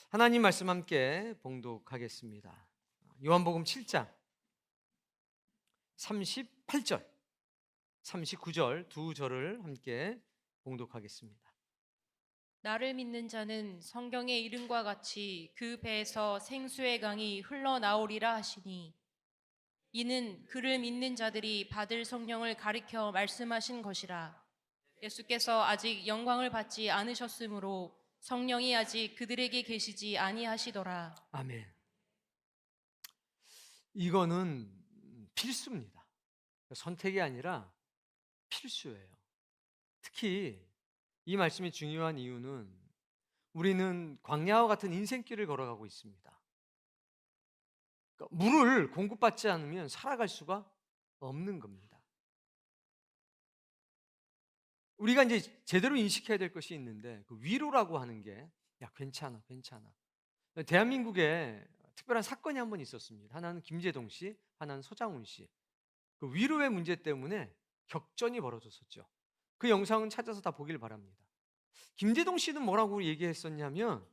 하나님 말씀 함께 봉독하겠습니다. 요한복음 7장 38절, 39절 두 절을 함께 봉독하겠습니다. 나를 믿는 자는 성경의 이름과 같이 그 배에서 생수의 강이 흘러나오리라 하시니, 이는 그를 믿는 자들이 받을 성령을 가리켜 말씀하신 것이라. 예수께서 아직 영광을 받지 않으셨으므로 성령이 아직 그들에게 계시지 아니하시더라. 아멘. 이거는 필수입니다. 선택이 아니라 필수예요. 특히 이 말씀이 중요한 이유는 우리는 광야와 같은 인생길을 걸어가고 있습니다. 그러니까 물을 공급받지 않으면 살아갈 수가 없는 겁니다. 우리가 이제 제대로 인식해야 될 것이 있는데, 그 위로라고 하는 게, 야, 괜찮아, 괜찮아. 대한민국에 특별한 사건이 한 번 있었습니다. 하나는 김재동 씨, 하나는 서장훈 씨. 그 위로의 문제 때문에 격전이 벌어졌었죠. 그 영상은 찾아서 다 보길 바랍니다. 김재동 씨는 뭐라고 얘기했었냐면,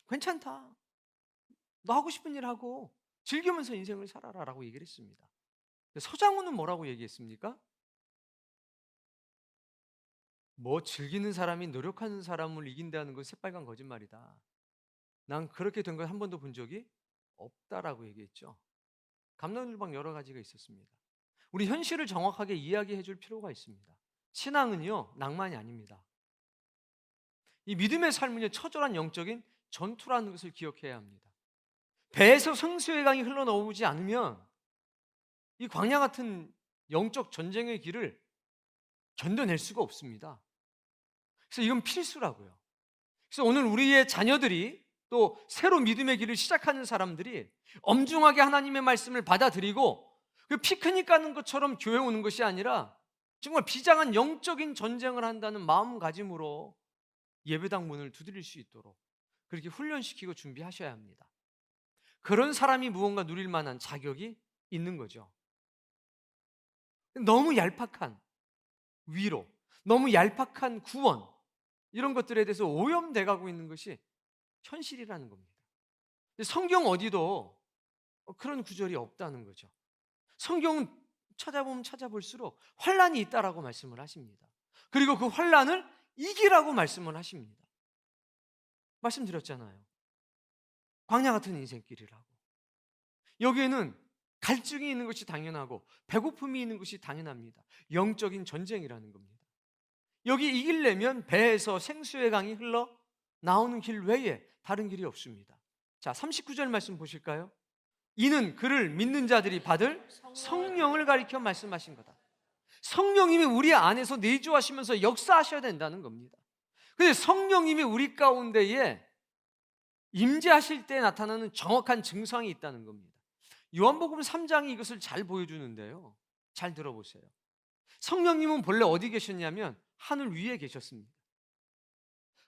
괜찮다. 너 하고 싶은 일 하고 즐기면서 인생을 살아라 라고 얘기를 했습니다. 서장훈은 뭐라고 얘기했습니까? 뭐 즐기는 사람이 노력하는 사람을 이긴다는 건 새빨간 거짓말이다. 난 그렇게 된 걸 한 번도 본 적이 없다라고 얘기했죠. 감론을박 여러 가지가 있었습니다. 우리 현실을 정확하게 이야기해 줄 필요가 있습니다. 신앙은요, 낭만이 아닙니다. 이 믿음의 삶은요, 처절한 영적인 전투라는 것을 기억해야 합니다. 배에서 생수의 강이 흘러나오지 않으면 이 광야 같은 영적 전쟁의 길을 견뎌낼 수가 없습니다. 그래서 이건 필수라고요. 그래서 오늘 우리의 자녀들이, 또 새로 믿음의 길을 시작하는 사람들이 엄중하게 하나님의 말씀을 받아들이고, 그 피크닉 가는 것처럼 교회 오는 것이 아니라 정말 비장한 영적인 전쟁을 한다는 마음가짐으로 예배당 문을 두드릴 수 있도록 그렇게 훈련시키고 준비하셔야 합니다. 그런 사람이 무언가 누릴 만한 자격이 있는 거죠. 너무 얄팍한 위로, 너무 얄팍한 구원, 이런 것들에 대해서 오염돼 가고 있는 것이 현실이라는 겁니다. 성경 어디도 그런 구절이 없다는 거죠. 성경은 찾아보면 찾아볼수록 환난이 있다라고 말씀을 하십니다. 그리고 그 환난을 이기라고 말씀을 하십니다. 말씀드렸잖아요. 광야 같은 인생길이라고. 여기에는 갈증이 있는 것이 당연하고 배고픔이 있는 것이 당연합니다. 영적인 전쟁이라는 겁니다. 여기 이기려면 배에서 생수의 강이 흘러 나오는 길 외에 다른 길이 없습니다. 자, 39절 말씀 보실까요? 이는 그를 믿는 자들이 받을 성령을 가리켜 말씀하신 거다. 성령님이 우리 안에서 내주하시면서 역사하셔야 된다는 겁니다. 근데 성령님이 우리 가운데에 임재하실 때 나타나는 정확한 증상이 있다는 겁니다. 요한복음 3장이 이것을 잘 보여주는데요, 잘 들어보세요. 성령님은 본래 어디 계셨냐면 하늘 위에 계셨습니다.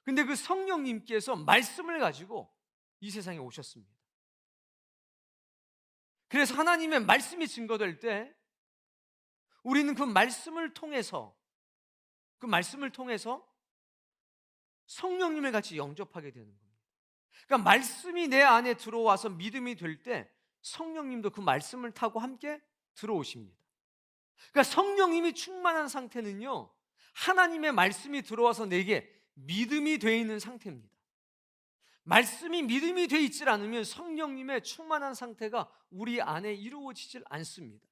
근데 그 성령님께서 말씀을 가지고 이 세상에 오셨습니다. 그래서 하나님의 말씀이 증거될 때 우리는 그 말씀을 통해서 성령님을 같이 영접하게 되는 겁니다. 그러니까 말씀이 내 안에 들어와서 믿음이 될 때 성령님도 그 말씀을 타고 함께 들어오십니다. 그러니까 성령님이 충만한 상태는요, 하나님의 말씀이 들어와서 내게 믿음이 되어 있는 상태입니다. 말씀이 믿음이 되어 있질 않으면 성령님의 충만한 상태가 우리 안에 이루어지질 않습니다.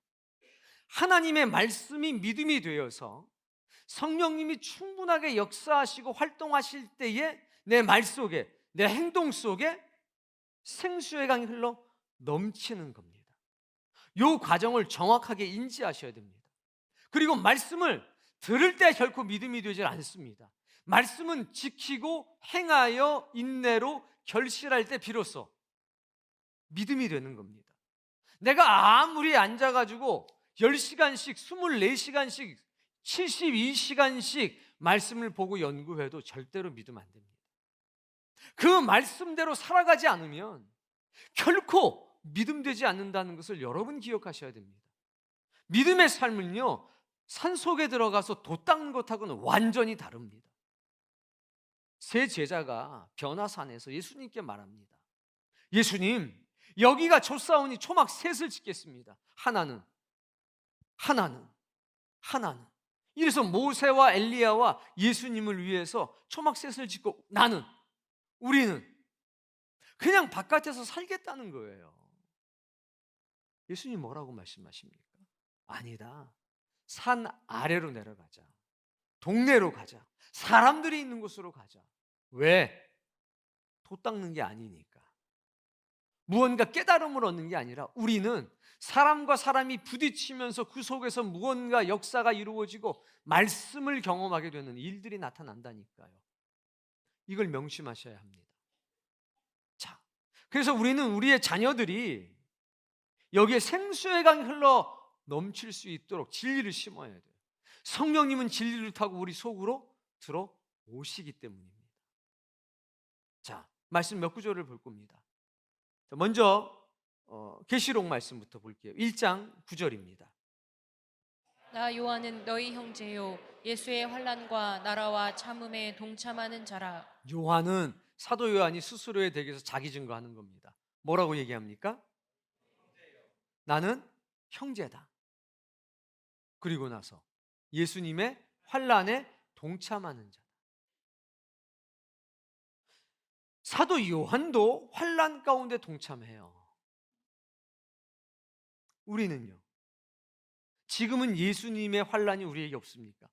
하나님의 말씀이 믿음이 되어서 성령님이 충분하게 역사하시고 활동하실 때에 내 말 속에, 내 행동 속에 생수의 강이 흘러 넘치는 겁니다. 이 과정을 정확하게 인지하셔야 됩니다. 그리고 말씀을 들을 때 결코 믿음이 되질 않습니다. 말씀은 지키고 행하여 인내로 결실할 때 비로소 믿음이 되는 겁니다. 내가 아무리 앉아가지고 10시간씩, 24시간씩, 72시간씩 말씀을 보고 연구해도 절대로 믿으면 안 됩니다. 그 말씀대로 살아가지 않으면 결코 믿음되지 않는다는 것을 여러분 기억하셔야 됩니다. 믿음의 삶은요, 산속에 들어가서 돛 닦는 것하고는 완전히 다릅니다. 세 제자가 변화산에서 예수님께 말합니다. 예수님, 여기가 좁사오니 초막 셋을 짓겠습니다. 하나는. 이래서 모세와 엘리야와 예수님을 위해서 초막 셋을 짓고 우리는 그냥 바깥에서 살겠다는 거예요. 예수님 뭐라고 말씀하십니까? 아니다. 산 아래로 내려가자. 동네로 가자. 사람들이 있는 곳으로 가자. 왜? 돛 닦는 게 아니니까. 무언가 깨달음을 얻는 게 아니라 우리는 사람과 사람이 부딪히면서 그 속에서 무언가 역사가 이루어지고 말씀을 경험하게 되는 일들이 나타난다니까요. 이걸 명심하셔야 합니다. 자, 그래서 우리는 우리의 자녀들이 여기에 생수의 강이 흘러 넘칠 수 있도록 진리를 심어야 돼요. 성령님은 진리를 타고 우리 속으로 들어오시기 때문입니다. 자, 말씀 몇 구절을 볼 겁니다. 먼저 계시록 말씀부터 볼게요. 1장 9절입니다. 나 요한은 너희 형제요 예수의 환난과 나라와 참음에 동참하는 자라. 요한은 사도 요한이 스스로에 대해서 자기 증거하는 겁니다. 뭐라고 얘기합니까? 나는 형제다. 그리고 나서 예수님의 환난에 동참하는 자다. 사도 요한도 환난 가운데 동참해요. 우리는요? 지금은 예수님의 환난이 우리에게 없습니까?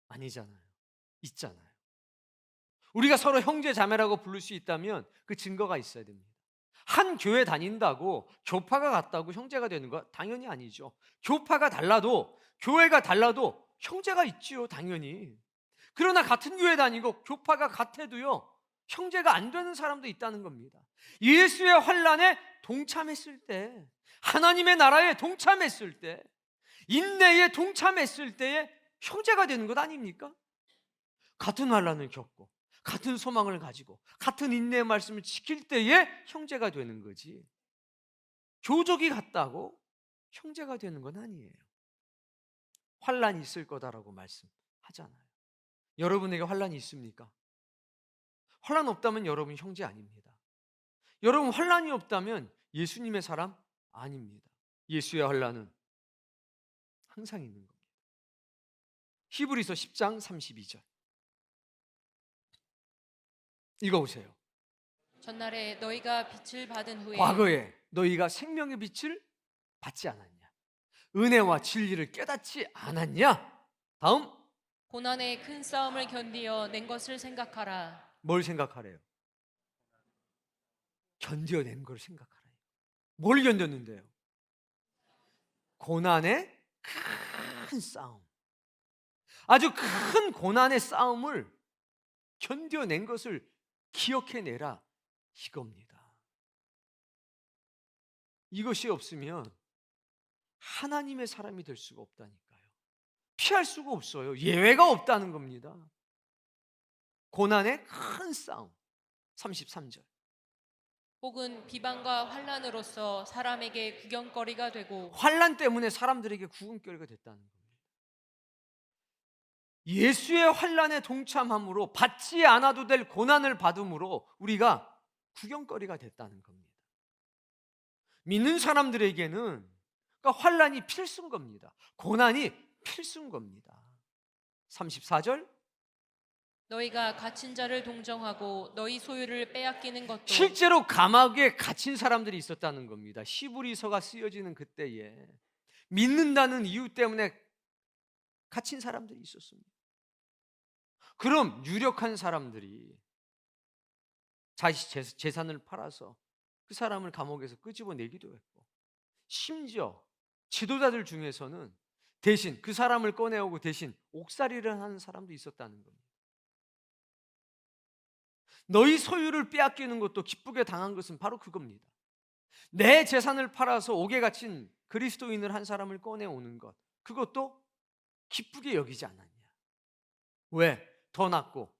아니잖아요. 있잖아요. 우리가 서로 형제 자매라고 부를 수 있다면 그 증거가 있어야 됩니다. 한 교회 다닌다고 교파가 같다고 형제가 되는 거 당연히 아니죠. 교파가 달라도 교회가 달라도 형제가 있지요, 당연히. 그러나 같은 교회 다니고 교파가 같아도요, 형제가 안 되는 사람도 있다는 겁니다. 예수의 환난에 동참했을 때, 하나님의 나라에 동참했을 때, 인내에 동참했을 때에 형제가 되는 것 아닙니까? 같은 환난을 겪고 같은 소망을 가지고 같은 인내의 말씀을 지킬 때에 형제가 되는 거지, 교족이 같다고 형제가 되는 건 아니에요. 환난이 있을 거다라고 말씀하잖아요. 여러분에게 환난이 있습니까? 환난 없다면 여러분 형제 아닙니다. 여러분 환난이 없다면 예수님의 사람 아닙니다. 예수의 환난은 항상 있는 겁니다. 히브리서 10장 32절 읽어보세요. 전날에 너희가 빛을 받은 후에 과거에 너희가 생명의 빛을 받지 않았냐? 은혜와 진리를 깨닫지 않았냐? 다음, 고난의 큰 싸움을 견디어 낸 것을 생각하라. 뭘 생각하래요? 견뎌낸 걸 생각하래요. 뭘 견뎠는데요? 고난의 큰 싸움, 아주 큰 고난의 싸움을 견뎌낸 것을 기억해내라, 이겁니다. 이것이 없으면 하나님의 사람이 될 수가 없다니까요. 피할 수가 없어요. 예외가 없다는 겁니다. 고난의 큰 싸움. 33절. 혹은 비방과 환난으로서 사람에게 구경거리가 되고 환난 때문에 사람들에게 구경거리가 됐다는 겁니다. 예수의 환난에 동참함으로 받지 않아도 될 고난을 받음으로 우리가 구경거리가 됐다는 겁니다. 믿는 사람들에게는 그러니까 환난이 필수인 겁니다. 고난이 필수인 겁니다. 34절. 너희가 갇힌 자를 동정하고 너희 소유를 빼앗기는 것도 실제로 감옥에 갇힌 사람들이 있었다는 겁니다. 히브리서가 쓰여지는 그때에 믿는다는 이유 때문에 갇힌 사람들이 있었습니다. 그럼 유력한 사람들이 자기 재산을 팔아서 그 사람을 감옥에서 끄집어내기도 했고, 심지어 지도자들 중에서는 대신 그 사람을 꺼내오고 대신 옥살이를 하는 사람도 있었다는 겁니다. 너희 소유를 빼앗기는 것도 기쁘게 당한 것은 바로 그겁니다. 내 재산을 팔아서 옥에 갇힌 그리스도인을 한 사람을 꺼내오는 것, 그것도 기쁘게 여기지 않았냐? 왜? 더 낫고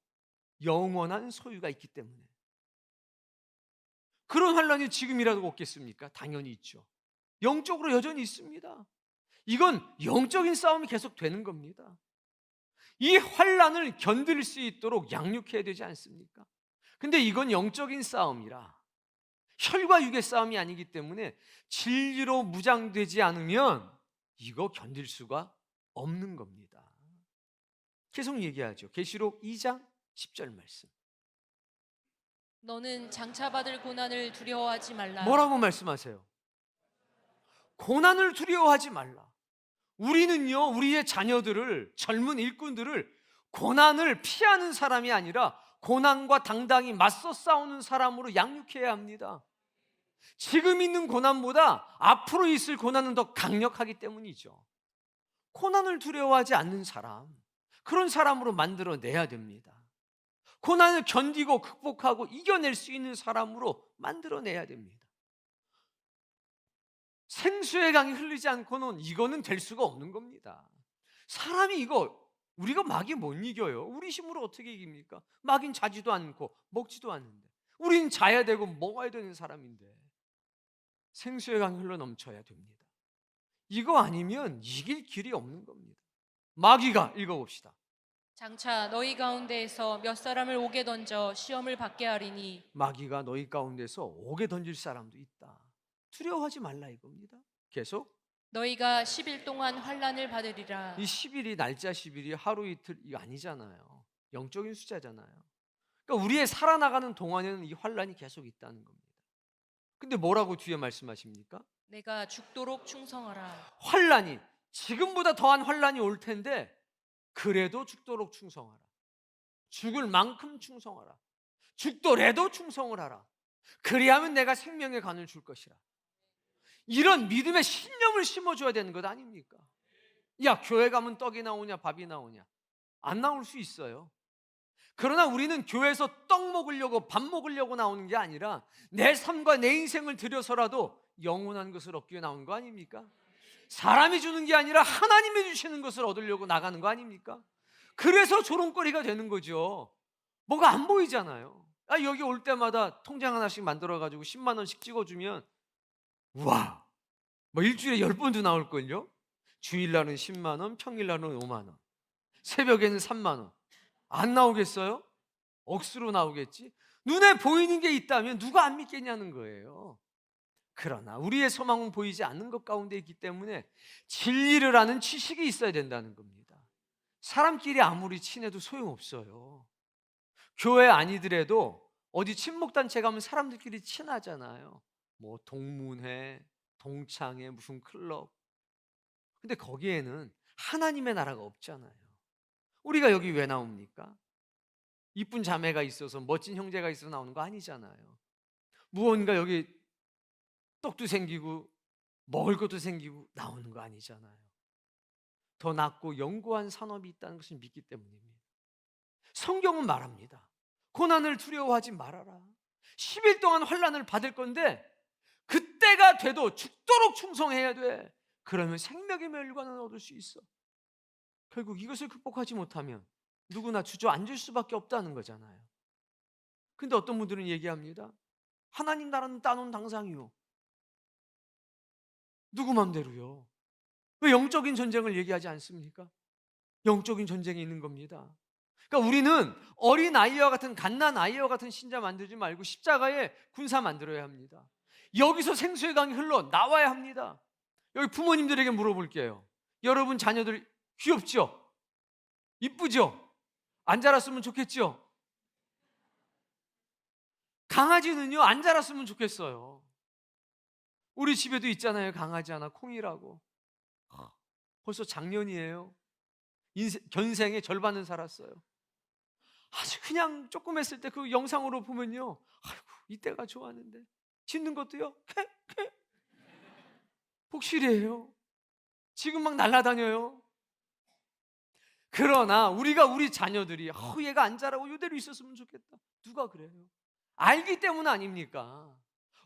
영원한 소유가 있기 때문에. 그런 환란이 지금이라도 없겠습니까? 당연히 있죠. 영적으로 여전히 있습니다. 이건 영적인 싸움이 계속 되는 겁니다. 이 환난을 견딜 수 있도록 양육해야 되지 않습니까? 근데 이건 영적인 싸움이라 혈과 육의 싸움이 아니기 때문에 진리로 무장되지 않으면 이거 견딜 수가 없는 겁니다. 계속 얘기하죠. 계시록 2장 10절 말씀. 너는 장차 받을 고난을 두려워하지 말라. 뭐라고 말씀하세요? 고난을 두려워하지 말라. 우리는요, 우리의 자녀들을, 젊은 일꾼들을 고난을 피하는 사람이 아니라 고난과 당당히 맞서 싸우는 사람으로 양육해야 합니다. 지금 있는 고난보다 앞으로 있을 고난은 더 강력하기 때문이죠. 고난을 두려워하지 않는 사람, 그런 사람으로 만들어내야 됩니다. 고난을 견디고 극복하고 이겨낼 수 있는 사람으로 만들어내야 됩니다. 생수의 강이 흐르지 않고는 이거는 될 수가 없는 겁니다. 사람이 이거 우리가 마귀 못 이겨요. 우리 힘으로 어떻게 이깁니까? 마귀는 자지도 않고 먹지도 않는데 우리는 자야 되고 먹어야 되는 사람인데 생수의 강이 흘러 넘쳐야 됩니다. 이거 아니면 이길 길이 없는 겁니다. 마귀가 읽어봅시다. 장차 너희 가운데에서 몇 사람을 옥에 던져 시험을 받게 하리니 마귀가 너희 가운데서 옥에 던질 사람도 있다. 두려워하지 말라 이겁니다. 계속 너희가 10일 동안 환난을 받으리라. 이 10일이 날짜 10일이 하루 이틀 이거 아니잖아요. 영적인 숫자잖아요. 그러니까 우리의 살아나가는 동안에는 이 환난이 계속 있다는 겁니다. 근데 뭐라고 뒤에 말씀하십니까? 내가 죽도록 충성하라. 환난이 지금보다 더한 환난이 올 텐데 그래도 죽도록 충성하라. 죽을 만큼 충성하라. 죽더라도 충성을 하라. 그리하면 내가 생명의 간을 줄 것이라. 이런 믿음의 신념을 심어줘야 되는 것 아닙니까? 야, 교회 가면 떡이 나오냐 밥이 나오냐? 안 나올 수 있어요. 그러나 우리는 교회에서 떡 먹으려고 밥 먹으려고 나오는 게 아니라 내 삶과 내 인생을 들여서라도 영원한 것을 얻기 위해 나온 거 아닙니까? 사람이 주는 게 아니라 하나님이 주시는 것을 얻으려고 나가는 거 아닙니까? 그래서 조롱거리가 되는 거죠. 뭐가 안 보이잖아요. 여기 올 때마다 통장 하나씩 만들어가지고 10만 원씩 찍어주면 우와, 뭐 일주일에 10번도 나올걸요? 주일날은 10만 원, 평일날은 5만 원, 새벽에는 3만 원. 안 나오겠어요? 억수로 나오겠지? 눈에 보이는 게 있다면 누가 안 믿겠냐는 거예요. 그러나 우리의 소망은 보이지 않는 것 가운데 있기 때문에 진리를 아는 지식이 있어야 된다는 겁니다. 사람끼리 아무리 친해도 소용없어요. 교회 아니더라도 어디 친목단체 가면 사람들끼리 친하잖아요. 뭐 동문회, 동창회, 무슨 클럽. 근데 거기에는 하나님의 나라가 없잖아요. 우리가 여기 왜 나옵니까? 이쁜 자매가 있어서 멋진 형제가 있어서 나오는 거 아니잖아요. 무언가 여기 떡도 생기고 먹을 것도 생기고 나오는 거 아니잖아요. 더 낫고 영구한 산업이 있다는 것을 믿기 때문입니다. 성경은 말합니다. 고난을 두려워하지 말아라. 10일 동안 환난을 받을 건데 그때가 돼도 죽도록 충성해야 돼. 그러면 생명의 멸관을 얻을 수 있어. 결국 이것을 극복하지 못하면 누구나 주저앉을 수밖에 없다는 거잖아요. 근데 어떤 분들은 얘기합니다. 하나님 나라는 따놓은 당상이요. 누구 맘대로요. 왜 영적인 전쟁을 얘기하지 않습니까? 영적인 전쟁이 있는 겁니다. 그러니까 우리는 어린 아이와 같은 갓난 아이와 같은 신자 만들지 말고 십자가에 군사 만들어야 합니다. 여기서 생수의 강이 흘러 나와야 합니다. 여기 부모님들에게 물어볼게요. 여러분 자녀들 귀엽죠? 이쁘죠? 안 자랐으면 좋겠죠? 강아지는요 안 자랐으면 좋겠어요. 우리 집에도 있잖아요. 강아지 하나 콩이라고. 벌써 작년이에요. 견생의 절반은 살았어요. 아주 그냥 조금 했을 때 그 영상으로 보면요, 아이고 이때가 좋았는데 짖는 것도요 캐캐 복실이에요. 지금 막 날아다녀요. 그러나 우리가 우리 자녀들이 얘가 안 자라고 이대로 있었으면 좋겠다. 누가 그래요? 알기 때문 아닙니까?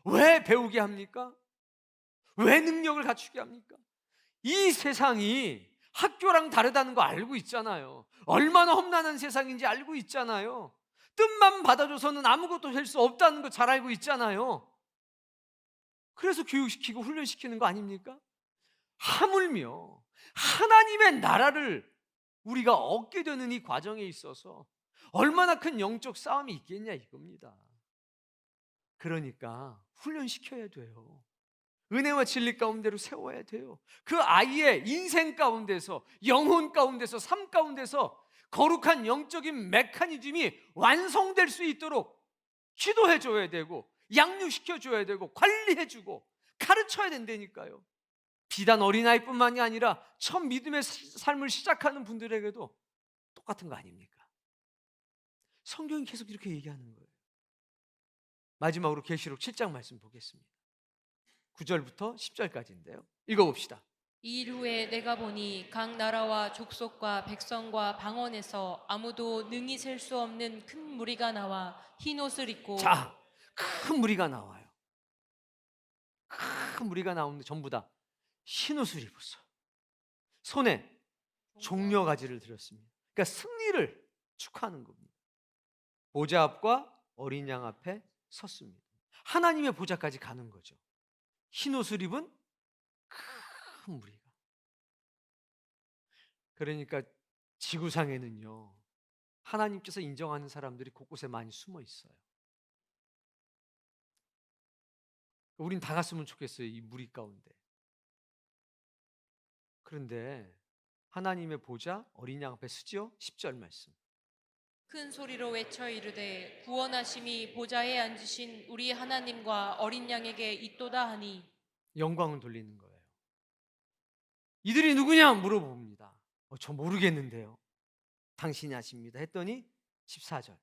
왜 배우게 합니까? 왜 능력을 갖추게 합니까? 이 세상이 학교랑 다르다는 거 알고 있잖아요. 얼마나 험난한 세상인지 알고 있잖아요. 뜻만 받아줘서는 아무것도 할 수 없다는 거 잘 알고 있잖아요. 그래서 교육시키고 훈련시키는 거 아닙니까? 하물며 하나님의 나라를 우리가 얻게 되는 이 과정에 있어서 얼마나 큰 영적 싸움이 있겠냐 이겁니다. 그러니까 훈련시켜야 돼요. 은혜와 진리 가운데로 세워야 돼요. 그 아이의 인생 가운데서, 영혼 가운데서, 삶 가운데서 거룩한 영적인 메커니즘이 완성될 수 있도록 기도해 줘야 되고, 양육시켜 줘야 되고, 관리해 주고 가르쳐야 된다니까요. 비단 어린아이뿐만이 아니라 처음 믿음의 삶을 시작하는 분들에게도 똑같은 거 아닙니까? 성경이 계속 이렇게 얘기하는 거예요. 마지막으로 계시록 7장 말씀 보겠습니다. 9절부터 10절까지인데요. 읽어봅시다. 이 일 후에 내가 보니 각 나라와 족속과 백성과 방언에서 아무도 능히 셀 수 없는 큰 무리가 나와 흰 옷을 입고 자, 큰 무리가 나와요. 큰 무리가 나오는데 전부 다 흰옷을 입었어. 손에 종려가지를 들었습니다. 그러니까 승리를 축하하는 겁니다. 보좌 앞과 어린 양 앞에 섰습니다. 하나님의 보좌까지 가는 거죠. 흰옷을 입은 큰 무리가. 그러니까 지구상에는요, 하나님께서 인정하는 사람들이 곳곳에 많이 숨어 있어요. 우린 다 갔으면 좋겠어요, 이 무리 가운데. 그런데 하나님의 보좌 어린 양 앞에 서지요. 10절 말씀. 큰 소리로 외쳐 이르되 구원하심이 보좌에 앉으신 우리 하나님과 어린 양에게 있도다 하니 영광을 돌리는 거예요. 이들이 누구냐 물어봅니다. 저 모르겠는데요. 당신이 아십니다 했더니 14절.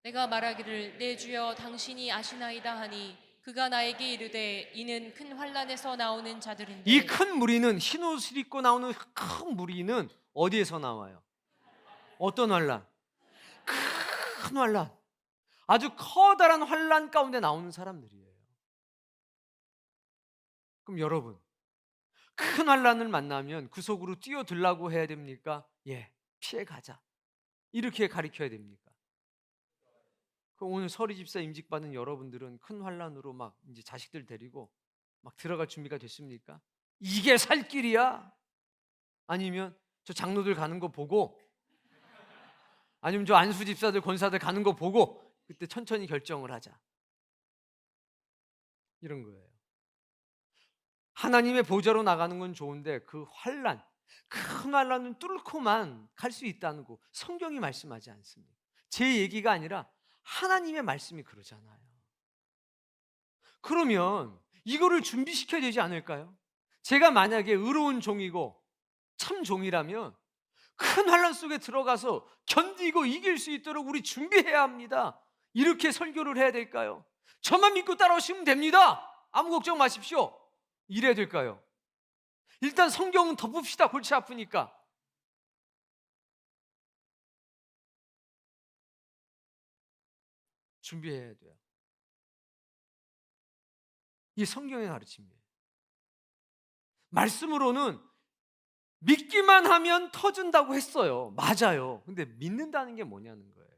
내가 말하기를 내 주여 당신이 아시나이다 하니 그가 나에게 이르되 이는 큰 환난에서 나오는 자들인데 이 큰 무리는 흰 옷을 입고 나오는 큰 무리는 어디에서 나와요? 어떤 환난? 큰 환난. 아주 커다란 환난 가운데 나오는 사람들이에요. 그럼 여러분, 큰 환난을 만나면 그 속으로 뛰어들라고 해야 됩니까? 예, 피해 가자. 이렇게 가르쳐야 됩니까? 그럼 오늘 서리 집사 임직 받은 여러분들은 큰 환난으로 막 이제 자식들 데리고 막 들어갈 준비가 됐습니까? 이게 살 길이야? 아니면 저 장로들 가는 거 보고, 아니면 저 안수 집사들 권사들 가는 거 보고 그때 천천히 결정을 하자, 이런 거예요. 하나님의 보좌로 나가는 건 좋은데 그 환난, 큰 환난은 뚫고만 갈 수 있다는 거 성경이 말씀하지 않습니다. 제 얘기가 아니라 하나님의 말씀이 그러잖아요. 그러면 이거를 준비시켜야 되지 않을까요? 제가 만약에 의로운 종이고 참 종이라면 큰 환난 속에 들어가서 견디고 이길 수 있도록 우리 준비해야 합니다. 이렇게 설교를 해야 될까요? 저만 믿고 따라오시면 됩니다. 아무 걱정 마십시오. 이래야 될까요? 일단 성경은 덮읍시다. 골치 아프니까. 준비해야 돼요. 이 성경의 가르침이에요. 말씀으로는 믿기만 하면 터진다고 했어요. 맞아요. 근데 믿는다는 게 뭐냐는 거예요.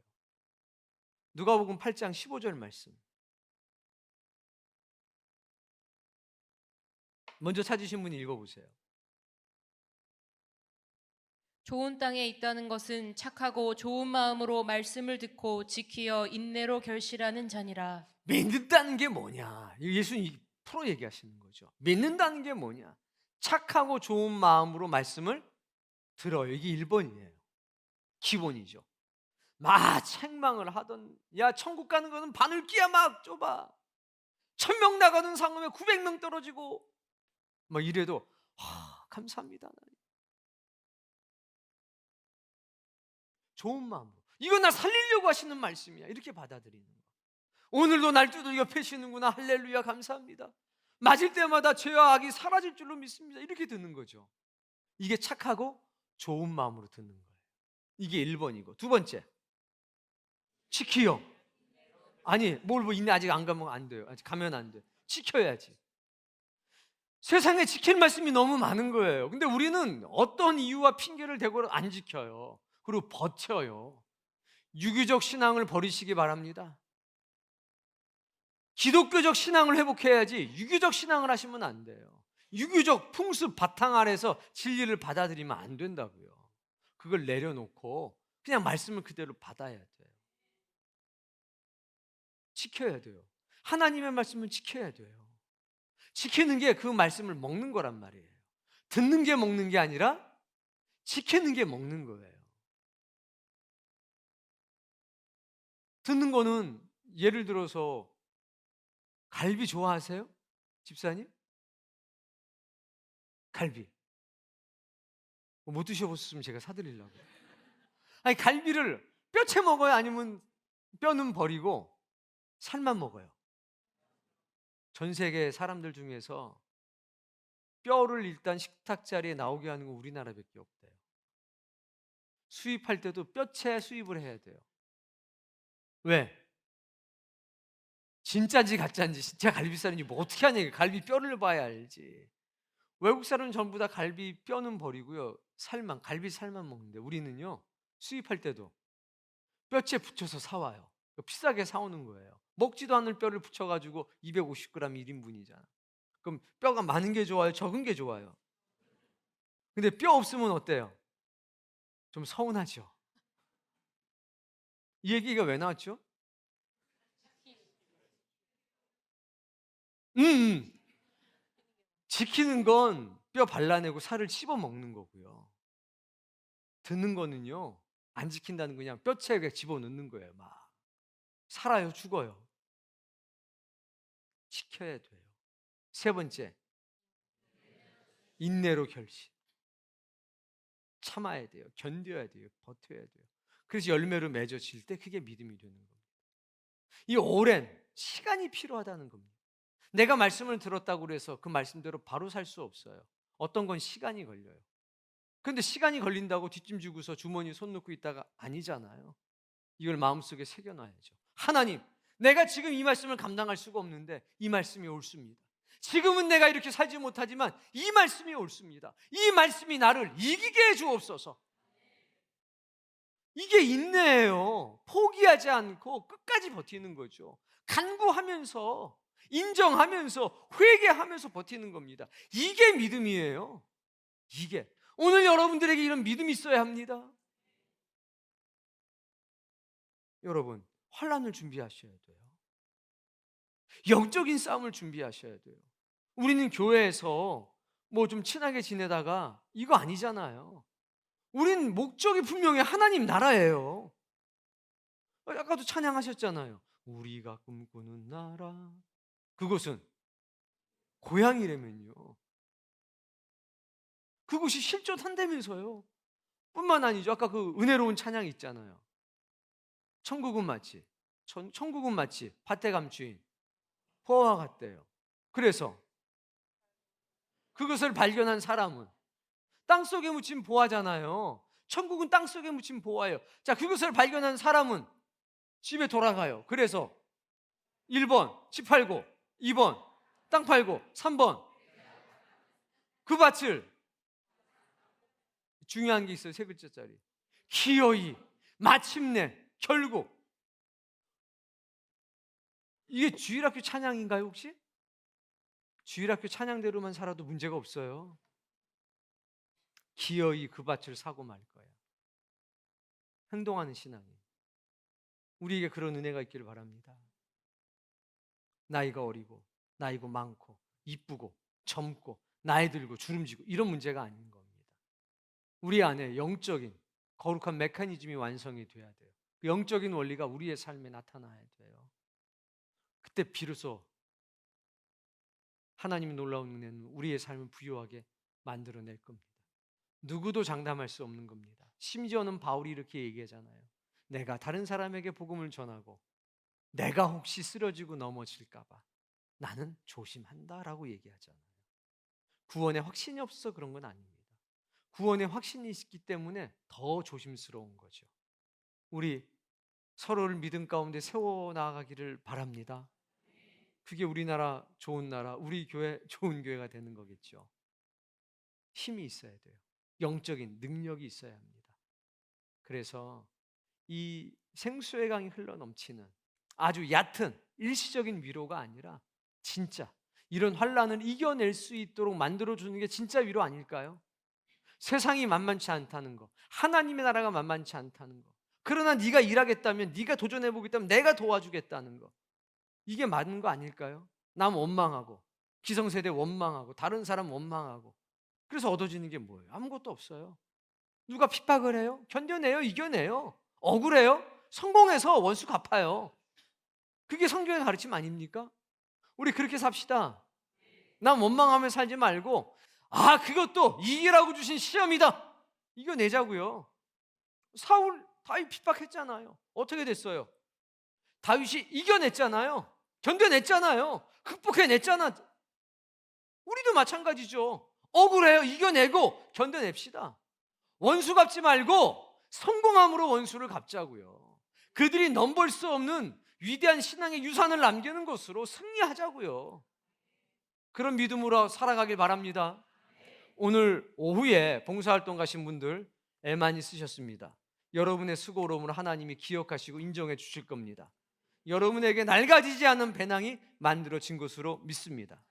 누가복음 8장 15절 말씀. 먼저 찾으신 분이 읽어보세요. 좋은 땅에 있다는 것은 착하고 좋은 마음으로 말씀을 듣고 지키어 인내로 결실하는 자니라. 믿는다는 게 뭐냐? 예수님 프로 얘기하시는 거죠. 믿는다는 게 뭐냐? 착하고 좋은 마음으로 말씀을 들어요. 이게 1번이에요. 기본이죠. 막 책망을 하던, 야 천국 가는 거는 바늘기야 막 좁아. 1000명 나가는 상금에 900명 떨어지고 막 이래도 감사합니다 하나님. 좋은 마음으로, 이건 나 살리려고 하시는 말씀이야, 이렇게 받아들이는 거. 오늘도 날 두들겨 패시는구나, 할렐루야 감사합니다. 맞을 때마다 죄와 악이 사라질 줄로 믿습니다, 이렇게 듣는 거죠. 이게 착하고 좋은 마음으로 듣는 거예요. 이게 1번이고, 두 번째, 지키요. 아니 뭘 인내 아직 안 가면 안 돼요. 아직 가면 안 돼. 지켜야지. 세상에 지킬 말씀이 너무 많은 거예요. 근데 우리는 어떤 이유와 핑계를 대고 안 지켜요. 그리고 버텨요. 유교적 신앙을 버리시기 바랍니다. 기독교적 신앙을 회복해야지 유교적 신앙을 하시면 안 돼요. 유교적 풍습 바탕 아래서 진리를 받아들이면 안 된다고요. 그걸 내려놓고 그냥 말씀을 그대로 받아야 돼요. 지켜야 돼요. 하나님의 말씀을 지켜야 돼요. 지키는 게 그 말씀을 먹는 거란 말이에요. 듣는 게 먹는 게 아니라 지키는 게 먹는 거예요. 듣는 거는 예를 들어서 갈비 좋아하세요? 집사님? 갈비. 못 드셔보셨으면 제가 사드리려고. 아니, 갈비를 뼈채 먹어요? 아니면 뼈는 버리고 살만 먹어요? 전 세계 사람들 중에서 뼈를 일단 식탁 자리에 나오게 하는 건 우리나라밖에 없대요. 수입할 때도 뼈채 수입을 해야 돼요. 왜? 진짜인지 가짜인지, 진짜 갈비살인지 뭐 어떻게 하냐. 갈비 뼈를 봐야 알지. 외국 사람은 전부 다 갈비 뼈는 버리고요, 살만, 갈비 살만 먹는데 우리는요, 수입할 때도 뼈째 붙여서 사와요. 비싸게 사오는 거예요. 먹지도 않을 뼈를 붙여가지고 250g 1인분이잖아. 그럼 뼈가 많은 게 좋아요, 적은 게 좋아요? 근데 뼈 없으면 어때요? 좀 서운하죠. 이 얘기가 왜 나왔죠? 음, 지키는 건 뼈 발라내고 살을 씹어 먹는 거고요. 듣는 거는요, 안 지킨다는 거 그냥 뼈채에 집어넣는 거예요. 막 살아요, 죽어요. 지켜야 돼요. 세 번째, 인내로 결심. 참아야 돼요. 견뎌야 돼요. 버텨야 돼요. 그래서 열매로 맺어질 때 그게 믿음이 되는 겁니다. 이 오랜 시간이 필요하다는 겁니다. 내가 말씀을 들었다고 해서 그 말씀대로 바로 살 수 없어요. 어떤 건 시간이 걸려요. 근데 시간이 걸린다고 뒷짐지고서 주머니에 손 넣고 있다가 아니잖아요. 이걸 마음속에 새겨놔야죠. 하나님, 내가 지금 이 말씀을 감당할 수가 없는데 이 말씀이 옳습니다. 지금은 내가 이렇게 살지 못하지만 이 말씀이 옳습니다. 이 말씀이 나를 이기게 해 주옵소서. 이게 인내예요. 포기하지 않고 끝까지 버티는 거죠. 간구하면서, 인정하면서, 회개하면서 버티는 겁니다. 이게 믿음이에요. 이게. 오늘 여러분들에게 이런 믿음이 있어야 합니다. 여러분, 환난을 준비하셔야 돼요. 영적인 싸움을 준비하셔야 돼요. 우리는 교회에서 뭐 좀 친하게 지내다가 이거 아니잖아요. 우린 목적이 분명히 하나님 나라예요. 아까도 찬양하셨잖아요. 우리가 꿈꾸는 나라. 그것은 고향이라면요, 그것이 실존한다면서요. 뿐만 아니죠. 아까 그 은혜로운 찬양 있잖아요. 천국은 마치, 천국은 마치 밭에 감추인 포와 같대요. 그래서 그것을 발견한 사람은 땅속에 묻힌 보화잖아요. 천국은 땅속에 묻힌 보화예요. 자, 그것을 발견한 사람은 집에 돌아가요. 그래서 1번 집 팔고, 2번 땅 팔고, 3번 그 밭을, 중요한 게 있어요. 세 글자짜리. 기어이, 마침내, 결국. 이게 주일학교 찬양인가요, 혹시? 주일학교 찬양대로만 살아도 문제가 없어요. 기어이 그 밭을 사고 말 거야. 행동하는 신앙이. 우리에게 그런 은혜가 있기를 바랍니다. 나이가 어리고, 나이고 많고, 이쁘고, 젊고, 나이 들고, 주름지고 이런 문제가 아닌 겁니다. 우리 안에 영적인 거룩한 메커니즘이 완성이 돼야 돼요. 그 영적인 원리가 우리의 삶에 나타나야 돼요. 그때 비로소 하나님의 놀라운 은혜는 우리의 삶을 부유하게 만들어낼 겁니다. 누구도 장담할 수 없는 겁니다. 심지어는 바울이 이렇게 얘기하잖아요. 내가 다른 사람에게 복음을 전하고 내가 혹시 쓰러지고 넘어질까 봐 나는 조심한다라고 얘기하잖아요. 구원에 확신이 없어서 그런 건 아닙니다. 구원에 확신이 있기 때문에 더 조심스러운 거죠. 우리 서로를 믿음 가운데 세워나가기를 바랍니다. 그게 우리나라 좋은 나라, 우리 교회 좋은 교회가 되는 거겠죠. 힘이 있어야 돼요. 영적인 능력이 있어야 합니다. 그래서 이 생수의 강이 흘러넘치는 아주 얕은 일시적인 위로가 아니라 진짜 이런 환난을 이겨낼 수 있도록 만들어주는 게 진짜 위로 아닐까요? 세상이 만만치 않다는 거, 하나님의 나라가 만만치 않다는 거, 그러나 네가 일하겠다면, 네가 도전해보겠다면 내가 도와주겠다는 거, 이게 맞는 거 아닐까요? 남 원망하고, 기성세대 원망하고, 다른 사람 원망하고, 그래서 얻어지는 게 뭐예요? 아무것도 없어요. 누가 핍박을 해요? 견뎌내요? 이겨내요? 억울해요? 성공해서 원수 갚아요. 그게 성경의 가르침 아닙니까? 우리 그렇게 삽시다. 남 원망하며 살지 말고, 그것도 이기라고 주신 시험이다, 이겨내자고요. 다윗 핍박했잖아요. 어떻게 됐어요? 다윗이 이겨냈잖아요. 견뎌냈잖아요. 극복해냈잖아. 우리도 마찬가지죠. 억울해요. 이겨내고 견뎌냅시다. 원수 갚지 말고 성공함으로 원수를 갚자고요. 그들이 넘볼 수 없는 위대한 신앙의 유산을 남기는 것으로 승리하자고요. 그런 믿음으로 살아가길 바랍니다. 오늘 오후에 봉사활동 가신 분들 애 많이 쓰셨습니다. 여러분의 수고로움을 하나님이 기억하시고 인정해 주실 겁니다. 여러분에게 낡아지지 않은 배낭이 만들어진 것으로 믿습니다.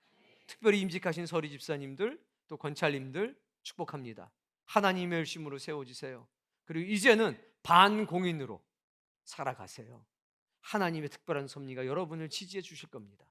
특별히 임직하신 서리 집사님들, 또 권찰님들 축복합니다. 하나님의 열심으로 세워지세요. 그리고 이제는 반공인으로 살아가세요. 하나님의 특별한 섭리가 여러분을 지지해 주실 겁니다.